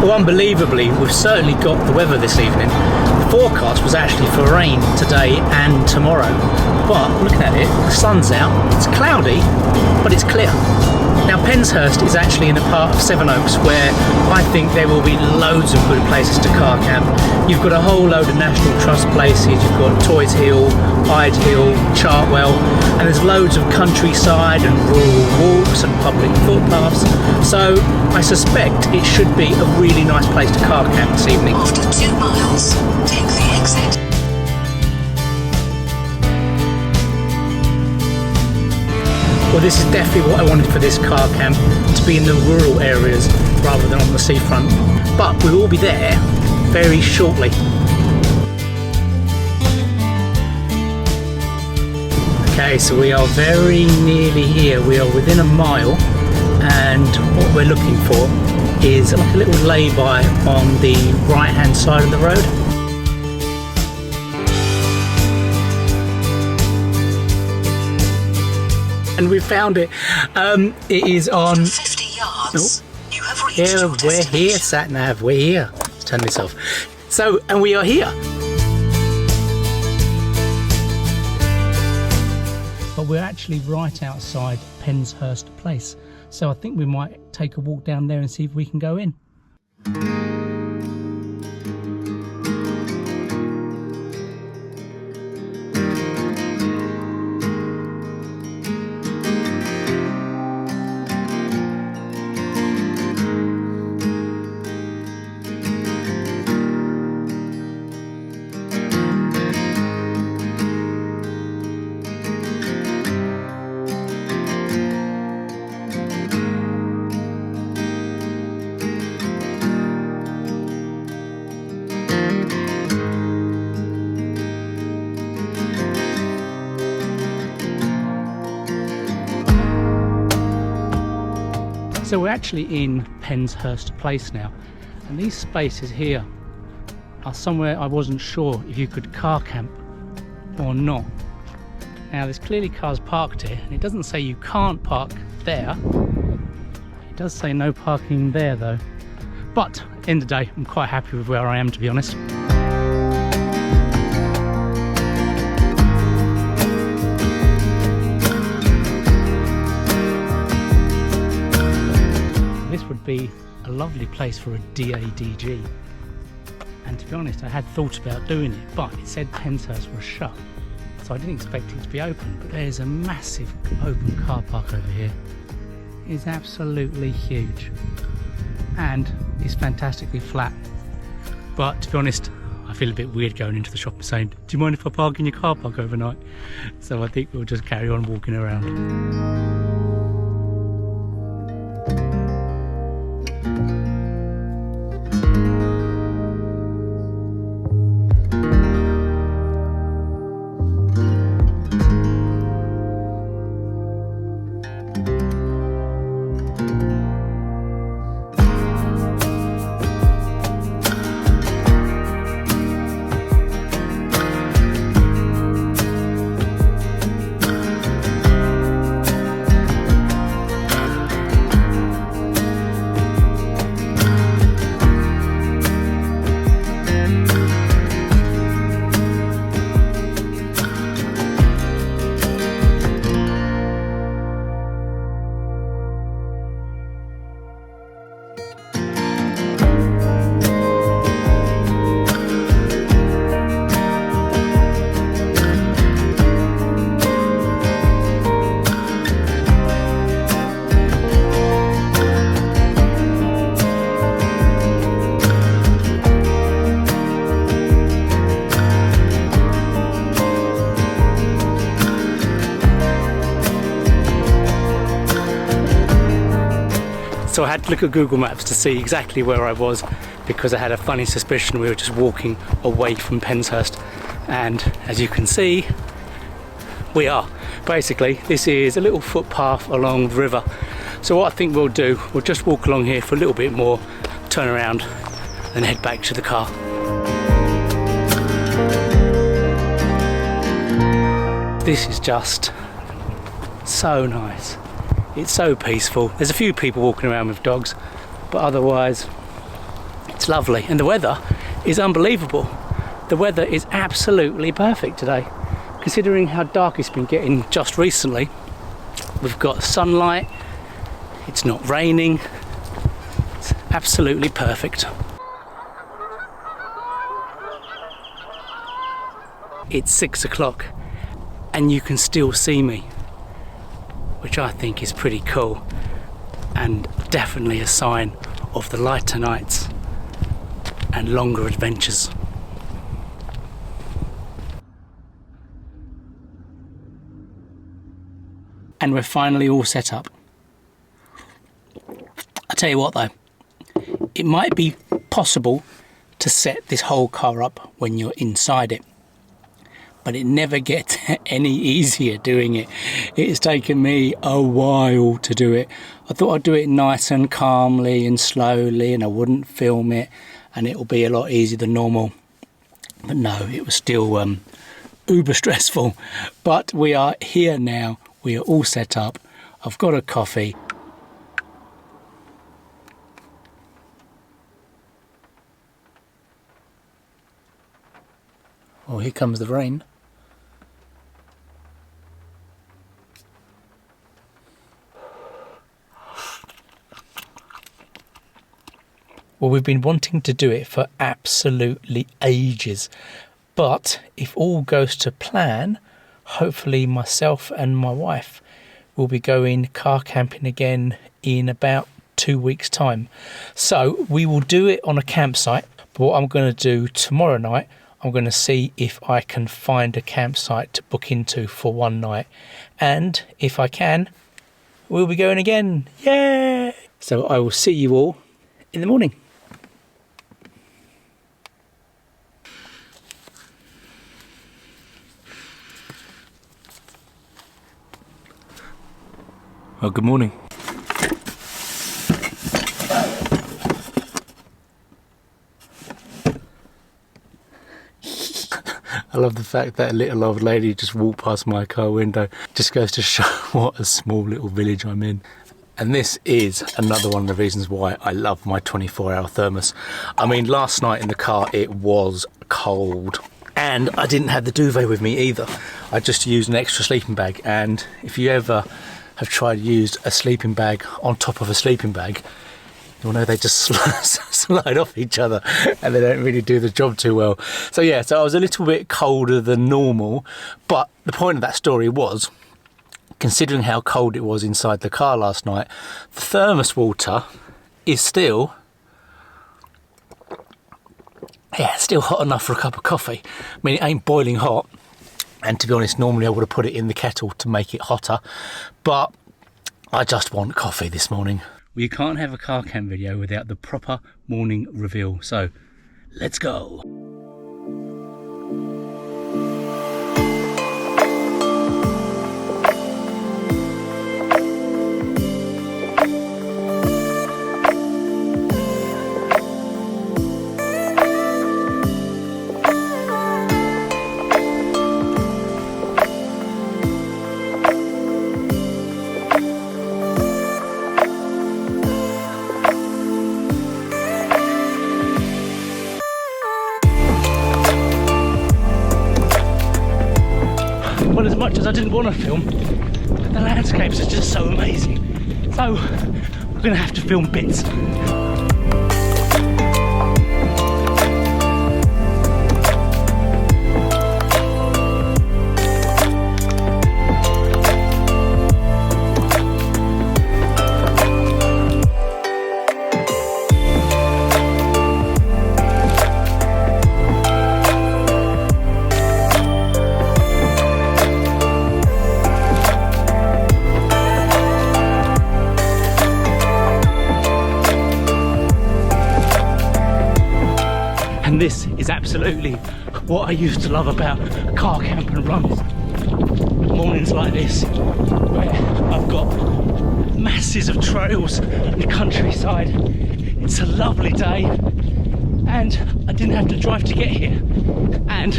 Well, unbelievably, we've certainly got the weather this evening. The forecast was actually for rain today and tomorrow, but looking at it, the sun's out, it's cloudy, but it's clear. Now, Penshurst is actually in a part of Sevenoaks where I think there will be loads of good places to car camp. You've got a whole load of National Trust places, you've got Toys Hill, Hyde Hill, Chartwell, and there's loads of countryside and rural walks and public footpaths. So I suspect it should be a really nice place to car camp this evening. After 2 miles, take the exit. Well, this is definitely what I wanted for this car camp, to be in the rural areas rather than on the seafront. But we will be there very shortly. Okay, so we are very nearly here. We are within a mile, and what we're looking for is like a little lay-by on the right-hand side of the road. And we found it. It is on. In 50 yards, you have reached your We're destination. here, sat nav. We're here. Let's turn this off. So, and we are here. But we're actually right outside Penshurst Place. So I think we might take a walk down there and see if we can go in. So we're actually in Penshurst Place now, and these spaces here are somewhere I wasn't sure if you could car camp or not. Now there's clearly cars parked here, and it doesn't say you can't park there. It does say no parking there though. But at the end of the day, I'm quite happy with where I am, to be honest. This would be a lovely place for a DADG, and to be honest I had thought about doing it, but it said Penshurst was shut, so I didn't expect it to be open. But there's a massive open car park over here. It is absolutely huge and it's fantastically flat, but to be honest I feel a bit weird going into the shop and saying, do you mind if I park in your car park overnight? So I think we'll just carry on walking around. So I had to look at Google Maps to see exactly where I was, because I had a funny suspicion we were just walking away from Penshurst, and as you can see we are. Basically this is a little footpath along the river, so what I think we'll do, we'll just walk along here for a little bit more, turn around and head back to the car. This is just so nice. It's so peaceful. There's a few people walking around with dogs, but otherwise It's lovely, and the weather is unbelievable. The weather is absolutely perfect today. Considering how dark it's been getting just recently, we've got sunlight, it's not raining, it's absolutely perfect. It's 6 o'clock and you can still see me, which I think is pretty cool and definitely a sign of the lighter nights and longer adventures. And we're finally all set up. I tell you what though, it might be possible to set this whole car up when you're inside it, but it never gets any easier doing it. It's taken me a while to do it. I thought I'd do it nice and calmly and slowly and I wouldn't film it and it'll be a lot easier than normal. But no, it was still uber stressful. But we are here now. We are all set up. I've got a coffee. Oh, here comes the rain. Well, we've been wanting to do it for absolutely ages. But if all goes to plan, hopefully myself and my wife will be going car camping again in about 2 weeks' time. So we will do it on a campsite. But what I'm going to do tomorrow night, I'm going to see if I can find a campsite to book into for one night. And if I can, we'll be going again. Yay! So I will see you all in the morning. Well, good morning. I love the fact that a little old lady just walked past my car window. Just goes to show what a small little village I'm in. And this is another one of the reasons why I love my 24-hour thermos. I mean, last night in the car it was cold. And I didn't have the duvet with me either. I just used an extra sleeping bag. And if you ever have tried to use a sleeping bag on top of a sleeping bag, you'll know they just slide off each other and they don't really do the job too well. So yeah, so I was a little bit colder than normal, but the point of that story was, considering how cold it was inside the car last night, the thermos water is still hot enough for a cup of coffee. I mean, it ain't boiling hot. And to be honest, normally I would have put it in the kettle to make it hotter, but I just want coffee this morning. Well, you can't have a car cam video without the proper morning reveal, so let's go. Well, as much as I didn't want to film, the landscapes are just so amazing. So, we're going to have to film bits. And this is absolutely what I used to love about car camp and runs. Mornings like this, where I've got masses of trails in the countryside. It's a lovely day, and I didn't have to drive to get here. And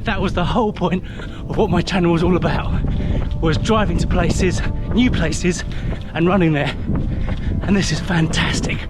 that was the whole point of what my channel was all about, was driving to places, new places, and running there. And this is fantastic.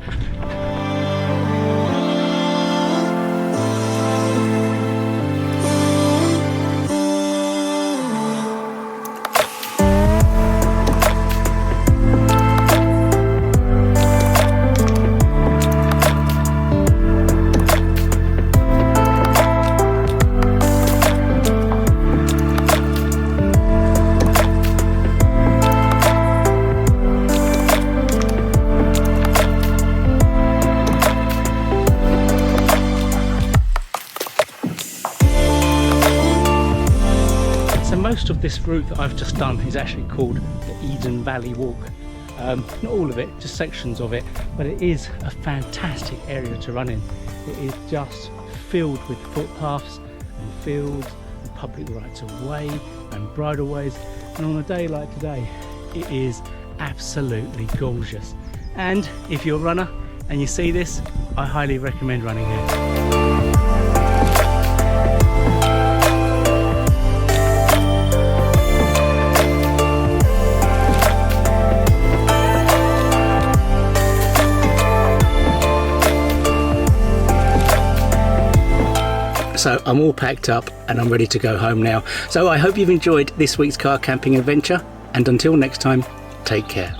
most of this route that I've just done is actually called the Eden Valley Walk. Not all of it, just sections of it, but it is a fantastic area to run in. It is just filled with footpaths and fields and public rights of way and bridleways, and on a day like today it is absolutely gorgeous. And if you're a runner and you see this, I highly recommend running here. So I'm all packed up and I'm ready to go home now. So I hope you've enjoyed this week's car camping adventure, and until next time, take care.